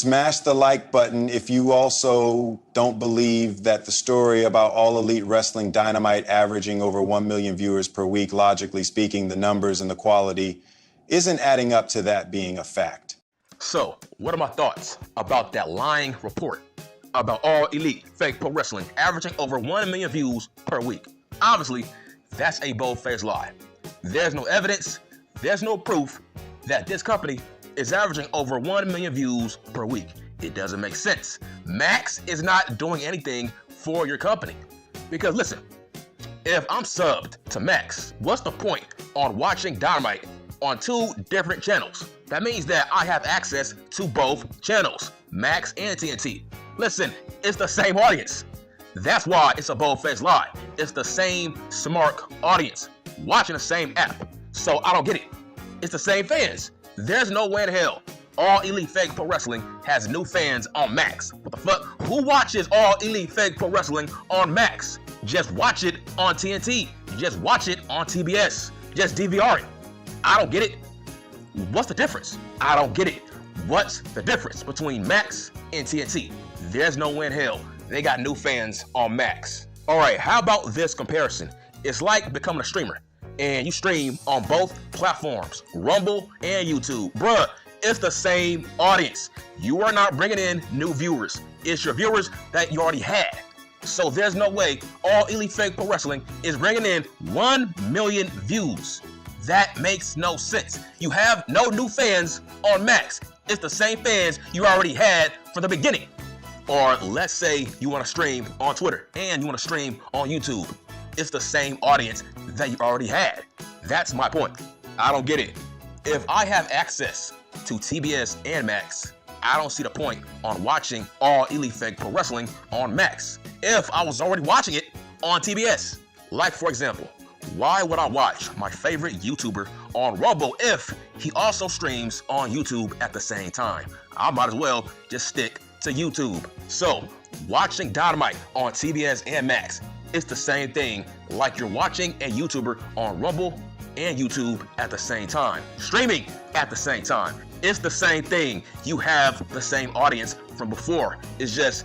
Smash the like button if you also don't believe that the story about All Elite Wrestling Dynamite averaging over 1 million viewers per week, logically speaking, the numbers and the quality, isn't adding up to that being a fact. So, what are my thoughts about that lying report about All Elite Fake Pro Wrestling averaging over 1 million views per week? Obviously, that's a bold-faced lie. There's no evidence, there's no proof that this company is averaging over 1 million views per week. It doesn't make sense. Max is not doing anything for your company. Because listen, if I'm subbed to Max, what's the point on watching Dynamite on 2 different channels? That means that I have access to both channels, Max and TNT. Listen, it's the same audience. That's why it's a bold-faced lie. It's the same smart audience watching the same app. So I don't get it. It's the same fans. There's no way in hell All Elite Fake Pro Wrestling has new fans on Max. What the fuck? Who watches All Elite Fake Pro Wrestling on Max? Just watch it on TNT. Just watch it on TBS. Just DVR it. I don't get it. What's the difference? I don't get it. What's the difference between Max and TNT? There's no way in hell they got new fans on Max. All right, how about this comparison? It's like becoming a streamer, and you stream on both platforms, Rumble and YouTube. Bruh, it's the same audience. You are not bringing in new viewers. It's your viewers that you already had. So there's no way All Elite Fake Pro Wrestling is bringing in 1 million views. That makes no sense. You have no new fans on Max. It's the same fans you already had from the beginning. Or let's say you want to stream on Twitter and you want to stream on YouTube. It's the same audience that you already had. That's my point. I don't get it. If I have access to TBS and Max, I don't see the point on watching All Elite Fake Pro Wrestling on Max if I was already watching it on TBS. Like, for example, why would I watch my favorite YouTuber on Rumble if he also streams on YouTube at the same time? I might as well just stick to YouTube. So, watching Dynamite on TBS and Max, it's the same thing like you're watching a YouTuber on Rumble and YouTube at the same time. Streaming at the same time. It's the same thing. You have the same audience from before. It's just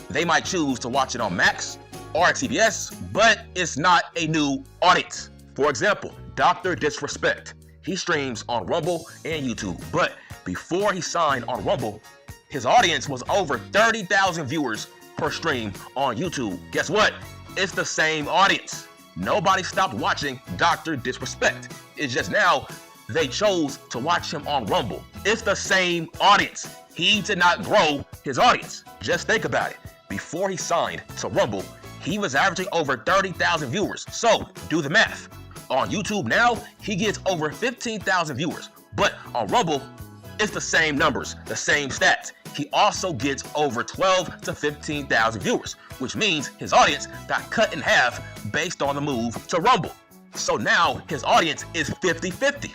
they might choose to watch it on Max or TBS, but it's not a new audience. For example, Dr. Disrespect. He streams on Rumble and YouTube, but before he signed on Rumble, his audience was over 30,000 viewers per stream on YouTube. Guess what? It's the same audience. Nobody stopped watching Dr. Disrespect. It's just now they chose to watch him on Rumble. It's the same audience. He did not grow his audience. Just think about it. Before he signed to Rumble, he was averaging over 30,000 viewers. So do the math. On YouTube now, he gets over 15,000 viewers. But on Rumble, it's the same numbers, the same stats. He also gets over 12 to 15,000 viewers, which means his audience got cut in half based on the move to Rumble. So now his audience is 50-50.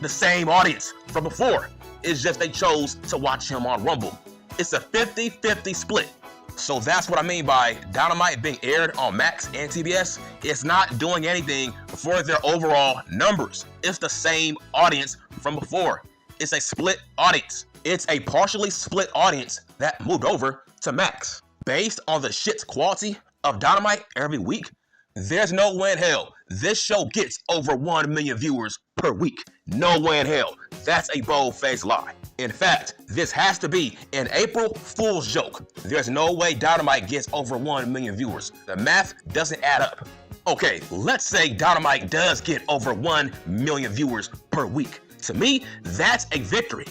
The same audience from before. It's just they chose to watch him on Rumble. It's a 50-50 split. So that's what I mean by Dynamite being aired on Max and TBS. It's not doing anything for their overall numbers. It's the same audience from before. It's a split audience. It's a partially split audience that moved over to Max. Based on the shit's quality of Dynamite every week, there's no way in hell this show gets over 1 million viewers per week. No way in hell. That's a bold-faced lie. In fact, this has to be an April Fool's joke. There's no way Dynamite gets over 1 million viewers. The math doesn't add up. Okay, let's say Dynamite does get over 1 million viewers per week. To me, that's a victory.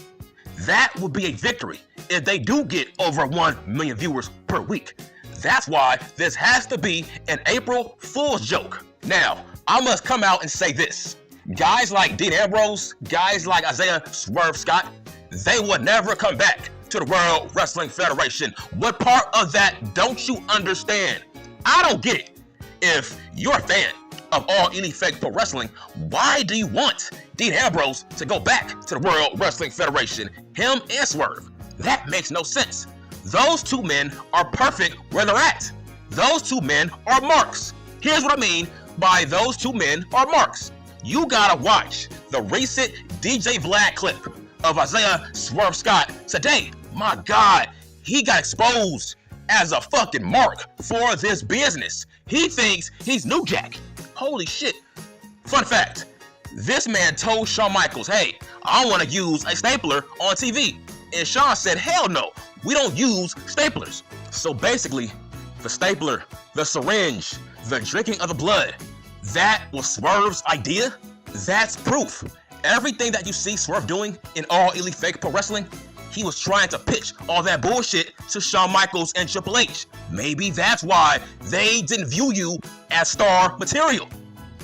That would be a victory if they do get over 1 million viewers per week. That's why this has to be an April Fool's joke. Now, I must come out and say this. Guys like Dean Ambrose, guys like Isaiah Swerve Scott, they would never come back to the World Wrestling Federation. What part of that don't you understand? I don't get it. If you're a fan of All Elite Fake Pro Wrestling, why do you want Dean Ambrose to go back to the World Wrestling Federation? Him and Swerve. That makes no sense. Those two men are perfect where they're at. Those two men are marks. Here's what I mean by those two men are marks. You gotta watch the recent DJ Vlad clip of Isaiah Swerve Scott today My God, he got exposed as a fucking mark for this business. He thinks he's New Jack. Holy shit. Fun fact, this man told Shawn Michaels, hey, I want to use a stapler on TV. And Shawn said, hell no, we don't use staplers. So basically, the stapler, the syringe, the drinking of the blood, that was Swerve's idea? That's proof. Everything that you see Swerve doing in All Elite Fake Pro Wrestling, he was trying to pitch all that bullshit to Shawn Michaels and Triple H. Maybe that's why they didn't view you as star material.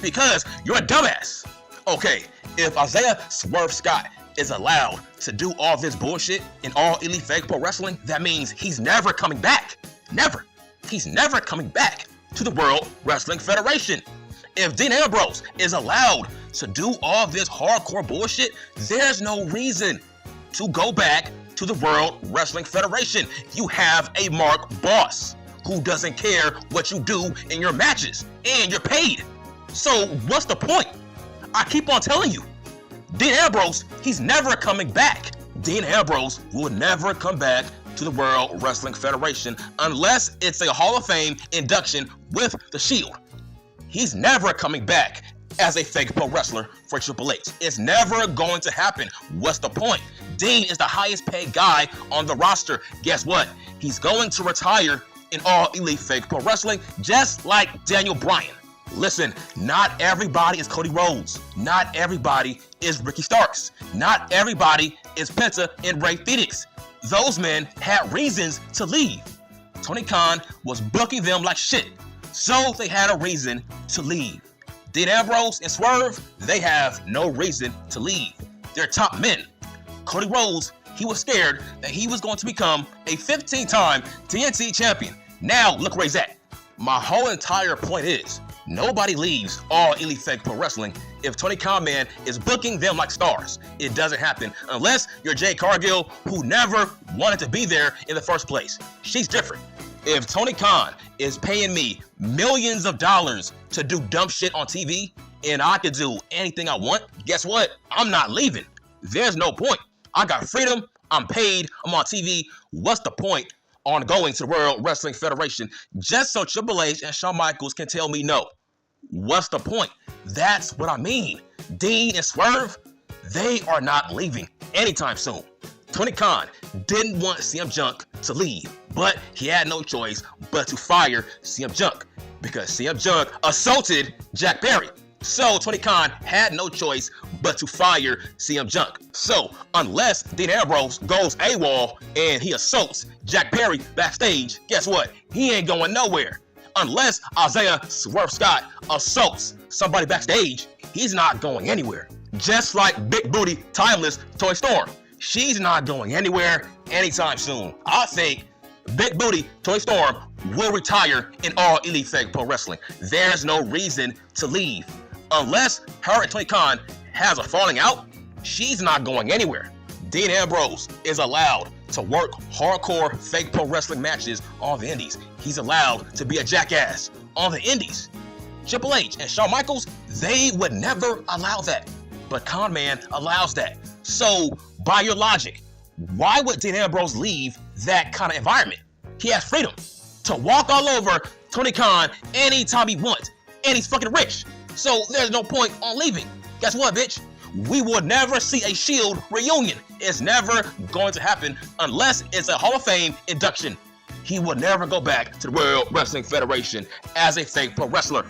Because you're a dumbass. Okay, if Isaiah Swerve Scott is allowed to do all this bullshit in All Elite Fake Pro Wrestling, that means he's never coming back. Never. He's never coming back to the World Wrestling Federation. If Dean Ambrose is allowed to do all this hardcore bullshit, there's no reason to go back to the World Wrestling Federation. You have a Mark boss who doesn't care what you do in your matches, and you're paid. So what's the point? I keep on telling you, Dean Ambrose, he's never coming back. Dean Ambrose will never come back to the World Wrestling Federation unless it's a Hall of Fame induction with the Shield. He's never coming back as a fake pro wrestler for Triple H. It's never going to happen. What's the point? Dean is the highest paid guy on the roster. Guess what? He's going to retire in All Elite Fake Pro Wrestling, just like Daniel Bryan. Listen, not everybody is Cody Rhodes. Not everybody is Ricky Starks. Not everybody is Penta and Rey Fenix. Those men had reasons to leave. Tony Khan was booking them like shit, so they had a reason to leave. Dean Ambrose and Swerve, they have no reason to leave. They're top men. Cody Rhodes, he was scared that he was going to become a 15-time TNT champion. Now look where he's at. My whole entire point is, nobody leaves All Elite Fake Pro Wrestling if Tony Khan man is booking them like stars. It doesn't happen unless you're Jade Cargill, who never wanted to be there in the first place. She's different. If Tony Khan is paying me millions of dollars to do dumb shit on TV and I can do anything I want, guess what? I'm not leaving. There's no point. I got freedom. I'm paid. I'm on TV. What's the point on going to the World Wrestling Federation just so Triple H and Shawn Michaels can tell me no? What's the point? That's what I mean. Dean and Swerve, they are not leaving anytime soon. Tony Khan didn't want CM Junk to leave, but he had no choice but to fire CM Junk because CM Junk assaulted Jack Perry. So Tony Khan had no choice but to fire CM Junk. So unless Dean Ambrose goes AWOL and he assaults Jack Perry backstage, guess what? He ain't going nowhere. Unless Isaiah Swerve Scott assaults somebody backstage, he's not going anywhere. Just like Big Booty Timeless Toy Storm. She's not going anywhere anytime soon. I think Big Booty Toy Storm will retire in All Elite Fake Pro Wrestling. There's no reason to leave. Unless her and Tony Khan has a falling out, she's not going anywhere. Dean Ambrose is allowed to work hardcore fake pro wrestling matches on the indies. He's allowed to be a jackass on the indies. Triple H and Shawn Michaels, they would never allow that. But Con Man allows that. So, by your logic, why would Dean Ambrose leave that kind of environment? He has freedom to walk all over Tony Khan anytime he wants. And he's fucking rich. So there's no point on leaving. Guess what, bitch? We will never see a Shield reunion. It's never going to happen unless it's a Hall of Fame induction. He will never go back to the World Wrestling Federation as a fake pro wrestler.